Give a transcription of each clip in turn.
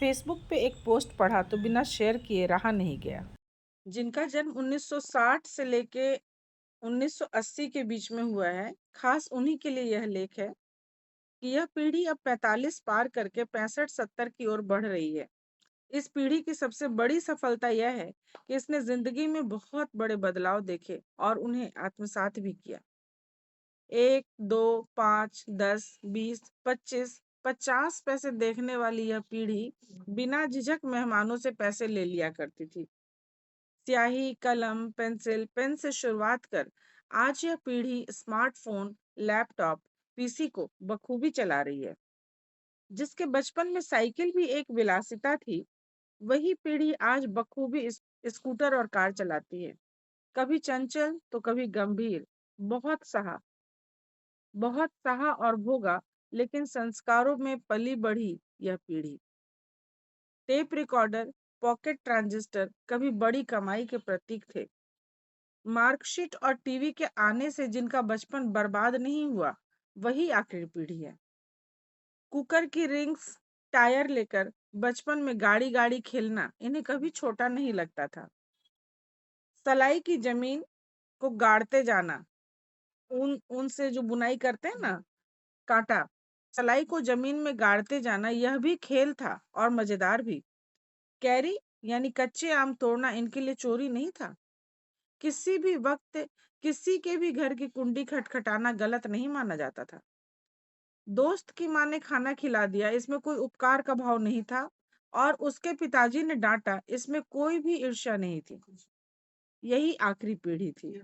Facebook पे एक post पढ़ा तो बिना शेयर किए रहा नहीं गया। जिनका जन्म 1960 से लेके 1980 के बीच में हुआ है, खास उन्हीं के लिए यह लेख है कि यह पीढ़ी अब 45 पार करके 65-70 की ओर बढ़ रही है। इस पीढ़ी की सबसे बड़ी सफलता यह है कि इसने जिंदगी में बहुत बड़े बदलाव देखे और उन्हें आत्मसात भी किया। 1, 2, 5, 10, 20, 25, 50 पैसे देखने वाली यह पीढ़ी बिना झिझक मेहमानों से पैसे ले लिया करती थी। स्याही, कलम, पेंसिल, पेन से शुरुआत कर आज यह पीढ़ी स्मार्टफोन, लैपटॉप, पीसी को बखूबी चला रही है। जिसके बचपन में साइकिल भी एक विलासिता थी, वही पीढ़ी आज बखूबी स्कूटर और कार चलाती है। कभी चंचल तो कभी गंभीर। बहुत सहा बहुत सहा और भोगा, लेकिन संस्कारों में पली बढ़ी यह पीढ़ी। टेप रिकॉर्डर, पॉकेट ट्रांजिस्टर कभी बड़ी कमाई के प्रतीक थे। मार्कशीट और टीवी के आने से जिनका बचपन बर्बाद नहीं हुआ, वही आखिरी पीढ़ी है। कुकर की रिंग्स, टायर लेकर बचपन में गाड़ी गाड़ी खेलना इन्हें कभी छोटा नहीं लगता था। सलाई की जमीन को गाड़ते जाना, ऊन ऊन से जो बुनाई करते हैं ना, कांटा, सलाई को जमीन में गाड़ते जाना यह भी खेल था और मजेदार भी। कैरी यानी कच्चे आम तोड़ना इनके लिए चोरी नहीं था। किसी भी वक्त किसी के भी घर की कुंडी खटखटाना गलत नहीं माना जाता था। दोस्त की माँ ने खाना खिला दिया, इसमें कोई उपकार का भाव नहीं था। और उसके पिताजी ने डांटा, इसमें कोई भी ईर्ष्या नहीं थी। यही आखिरी पीढ़ी थी।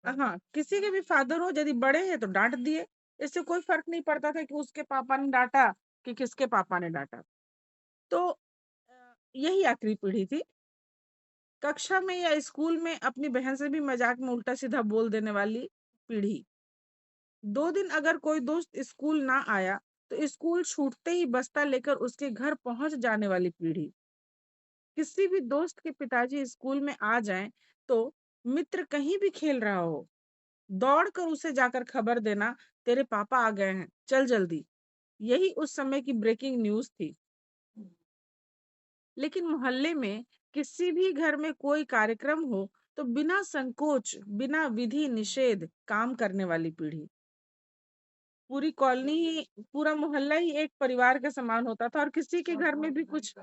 हाँ, किसी के भी फादर हो, यदि बड़े हैं तो डांट दिए। इससे कोई फर्क नहीं पड़ता था कि उसके पापा ने डांटा कि किसके पापा ने डांटा। तो यही आखिरी पीढ़ी थी। कक्षा में या स्कूल में अपनी बहन से भी मजाक में उल्टा सीधा बोल देने वाली पीढ़ी। 2 दिन अगर कोई दोस्त स्कूल ना आया तो स्कूल छूटते ही बस्ता लेकर उसके घर पहुंच जाने वाली पीढ़ी। किसी भी दोस्त के पिताजी स्कूल में आ जाएं तो मित्र कहीं भी खेल रहा हो, दौड़ कर उसे जाकर खबर देना, तेरे पापा आ गए हैं, चल जल्दी। यही उस समय की ब्रेकिंग न्यूज थी। लेकिन मोहल्ले में किसी भी घर में कोई कार्यक्रम हो तो बिना संकोच, बिना विधि निषेध काम करने वाली पीढ़ी। पूरी कॉलोनी ही, पूरा मोहल्ला ही एक परिवार के समान होता था और किसी के घर में भी कुछ,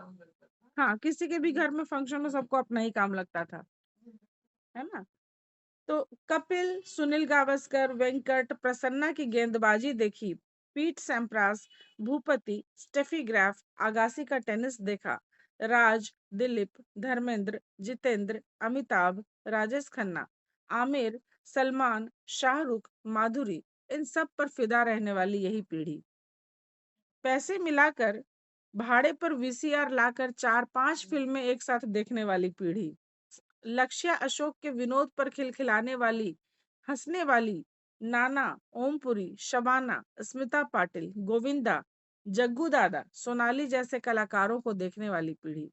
हाँ, किसी के भी घर में फंक्शन में सबको अपना ही काम लगता था, है ना। तो कपिल, सुनील गावस्कर, वेंकट, प्रसन्ना की गेंदबाजी देखी, Pete Sampras, Bhupathi, Steffi Graf, आगासी का टेनिस देखा, राज, दिलीप, धर्मेंद्र, जितेंद्र, अमिताभ, राजेश खन्ना, आमिर, सलमान, शाहरुख, माधुरी, इन सब पर फिदा रहने वाली यही पीढ़ी। पैसे मिलाकर भाड़े पर वीसीआर लाकर 4-5 फिल्में एक साथ देखने वाली पीढ़ी। लक्ष्या अशोक के विनोद पर खिलखिलाने वाली, हंसने वाली, नाना, ओमपुरी, शबाना, स्मिता पाटिल, गोविंदा, जग्गू दादा, सोनाली जैसे कलाकारों को देखने वाली पीढ़ी।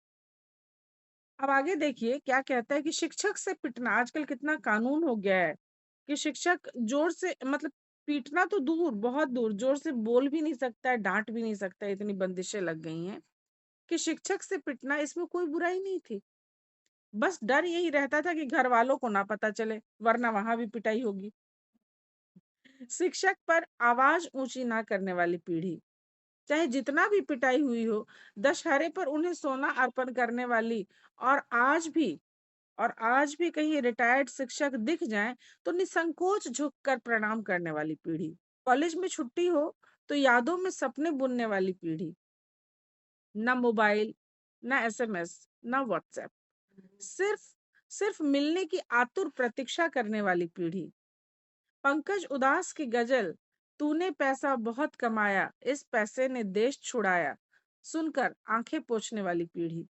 अब आगे देखिए क्या कहता है कि शिक्षक से पिटना, आजकल कितना कानून हो गया है कि शिक्षक जोर से, मतलब पीटना तो दूर, बहुत दूर, जोर से बोल भी नहीं सकता है, डांट भी नहीं सकता है, इतनी बंदिशें लग गई हैं कि शिक्षक से पिटना, इसमें कोई बुराई नहीं थी। बस डर यही रहता था कि घर वालों को ना पता चले, वरना वहां भी पिटाई होगी। शिक्षक पर आवाज ऊंची ना करने वाली पीढ़ी। चाहे जितना भी पिटाई हुई हो, दशहरे पर उन्हें सोना अर्पण करने वाली। और आज भी, कहीं रिटायर्ड शिक्षक दिख जाएं तो निसंकोच झुककर प्रणाम करने वाली पीढ़ी। कॉलेज में छुट्टी हो तो यादों में सपने बुनने वाली पीढ़ी। ना मोबाइल, ना एसएमएस, ना व्हाट्सएप, सिर्फ सिर्फ मिलने की आतुर प्रतीक्षा करने वाली पीढ़ी। पंकज उदास की गजल, तूने पैसा बहुत कमाया, इस पैसे ने देश छुड़ाया, सुनकर आंखें पोंछने वाली पीढ़ी।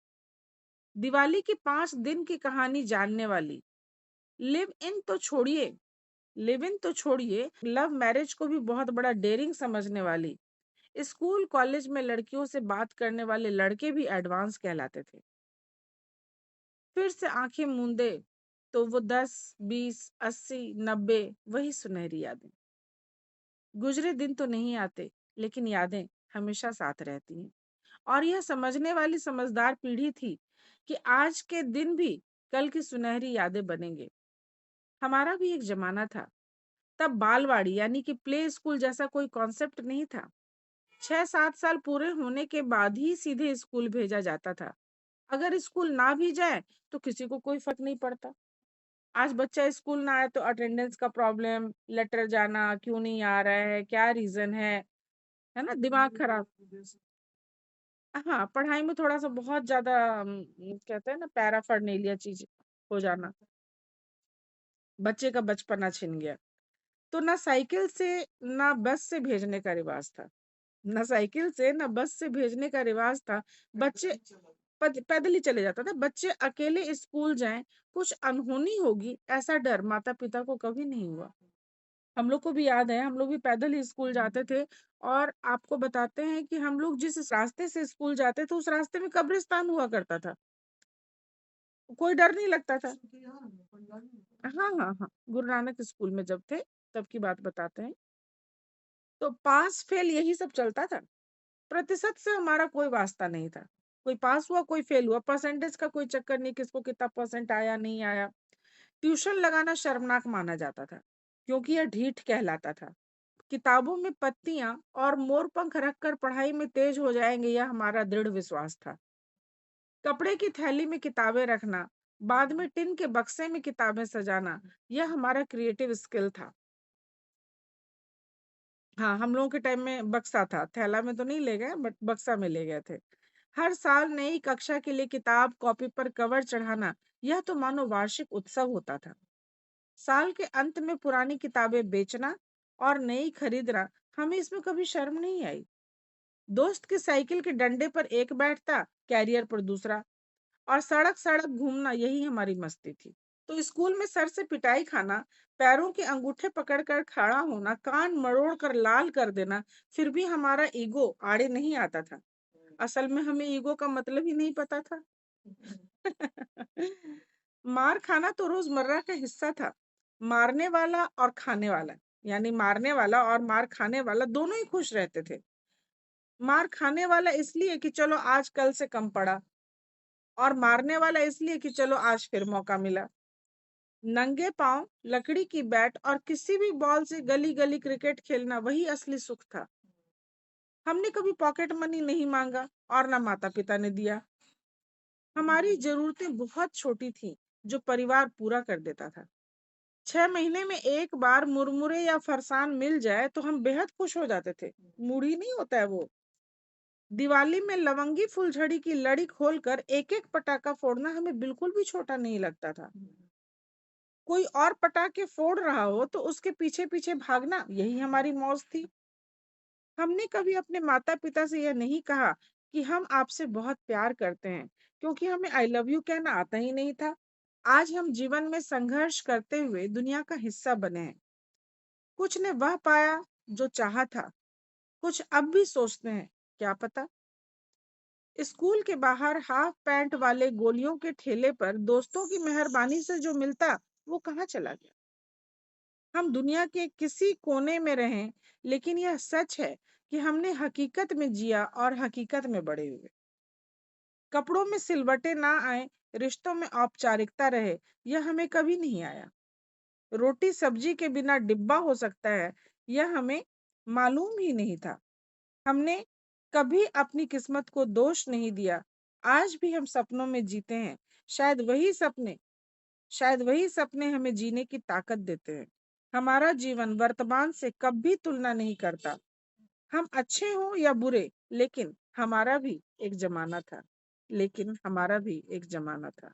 दिवाली की 5 दिन की कहानी जानने वाली। लिव इन तो छोड़िए, लव मैरिज को भी बहुत बड़ा डेयरिंग समझने वाली। स्कूल कॉलेज में लड़कियों से बात करने वाले लड़के भी एडवांस कहलाते थे। फिर से आंखें मूंदे तो वो 10, 20, 80, 90, वही सुनहरी यादें। गुजरे दिन तो नहीं आते, लेकिन यादें हमेशा साथ रहती हैं। और यह समझने वाली समझदार पीढ़ी थी कि आज के दिन भी कल की सुनहरी यादें बनेंगे। हमारा भी एक जमाना था, तब बालवाड़ी यानी कि प्ले स्कूल जैसा कोई कॉन्सेप्ट नहीं था। 6-7 साल पूरे होने के बाद ही सीधे स्कूल भेजा जाता था। अगर स्कूल ना भी जाए तो किसी को कोई फर्क नहीं पड़ता। आज बच्चा स्कूल ना आए तो अटेंडेंस का प्रॉब्लम, लेटर जाना, क्यों नहीं आ रहा है, क्या रीजन है ना, दिमाग खराब। हाँ, पढ़ाई में थोड़ा-सा बहुत ज़्यादा कहते हैं ना पैराफर्नेलिया चीज़ हो जाना, बच्चे का बचपना छिन गया। तो ना साइकिल से, ना बस से भेजने का रिवाज था। ना साइकिल से, ना बस से भेजने का रिवाज था। बच्चे पैदल ही चले जाता था। बच्चे अकेले स्कूल जाएँ, कुछ अनहोनी होगी, ऐसा डर माता-पिता को कभी नहीं हुआ। हम लोग को भी याद है, हम लोग भी पैदल ही स्कूल जाते थे और आपको बताते हैं कि हम लोग जिस रास्ते से स्कूल जाते थे, उस रास्ते में कब्रिस्तान हुआ करता था। कोई डर नहीं लगता था। हाँ, हाँ, हाँ। गुरु नानक स्कूल में जब थे, तब की बात बताते हैं। तो पास फेल यही सब चलता था। प्रतिशत से हमारा कोई वास्ता नहीं था। कोई पास हुआ, कोई फेल हुआ, परसेंटेज का कोई चक्कर नहीं, किसको कितना परसेंट आया, नहीं आया। ट्यूशन लगाना शर्मनाक माना जाता था, क्योंकि यह ढीठ कहलाता था। किताबों में पत्तियां और मोर पंख रखकर पढ़ाई में तेज हो जाएंगे, यह हमारा दृढ़ विश्वास था। कपड़े की थैली में किताबें रखना, बाद में टिन के बक्से में किताबें सजाना, यह हमारा क्रिएटिव स्किल था। हाँ, हम लोगों के टाइम में बक्सा था, थैला में तो नहीं ले गए बट बक्सा में ले गए थे। हर साल नई कक्षा के लिए किताब कॉपी पर कवर चढ़ाना, यह तो मानो वार्षिक उत्सव होता था। साल के अंत में पुरानी किताबें बेचना और नई खरीदना, हमें इसमें कभी शर्म नहीं आई। दोस्त की साइकिल के डंडे पर एक बैठता, कैरियर पर दूसरा, और सड़क सड़क घूमना, यही हमारी मस्ती थी। तो स्कूल में सर से पिटाई खाना, पैरों के अंगूठे पकड़कर खड़ा होना, कान मरोड़ कर लाल कर देना, फिर भी हमारा ईगो आड़े नहीं आता था। असल में हमें ईगो का मतलब ही नहीं पता था। मार खाना तो रोजमर्रा का हिस्सा था। मारने वाला और खाने वाला, यानी मारने वाला और मार खाने वाला दोनों ही खुश रहते थे। मार खाने वाला इसलिए कि चलो आज कल से कम पड़ा, और मारने वाला इसलिए कि चलो आज फिर मौका मिला। नंगे पांव, लकड़ी की बैट और किसी भी बॉल से गली गली क्रिकेट खेलना, वही असली सुख था। हमने कभी पॉकेट मनी नहीं मांगा और ना माता पिता ने दिया। हमारी जरूरतें बहुत छोटी थी, जो परिवार पूरा कर देता था। 6 महीने में एक बार मुरमुरे या फरसान मिल जाए तो हम बेहद खुश हो जाते थे। मूढ़ी नहीं होता है वो। दिवाली में लवंगी फुलझड़ी की लड़ी खोलकर एक एक पटाखा फोड़ना हमें बिल्कुल भी छोटा नहीं लगता था। कोई और पटाखे फोड़ रहा हो तो उसके पीछे पीछे भागना, यही हमारी मौज थी। हमने कभी अपने माता पिता से यह नहीं कहा कि हम आपसे बहुत प्यार करते हैं, क्योंकि हमें आई लव यू कहना आता ही नहीं था। आज हम जीवन में संघर्ष करते हुए दुनिया का हिस्सा बने हैं। कुछ ने वह पाया जो चाहा था, कुछ अब भी सोचते हैं, क्या पता। स्कूल के बाहर हाफ पैंट वाले गोलियों के ठेले पर दोस्तों की मेहरबानी से जो मिलता, वो कहाँ चला गया। हम दुनिया के किसी कोने में रहें, लेकिन यह सच है कि हमने हकीकत में जिया और हकीकत में बड़े हुए। कपड़ों में सिलवटें ना आए, रिश्तों में औपचारिकता रहे, यह हमें कभी नहीं आया। रोटी सब्जी के बिना डिब्बा हो सकता है, यह हमें मालूम ही नहीं था। हमने कभी अपनी किस्मत को दोष नहीं दिया। आज भी हम सपनों में जीते हैं। शायद वही सपने शायद वही सपने हमें जीने की ताकत देते हैं। हमारा जीवन वर्तमान से कभी तुलना नहीं करता। हम अच्छे हों या बुरे, लेकिन हमारा भी एक जमाना था।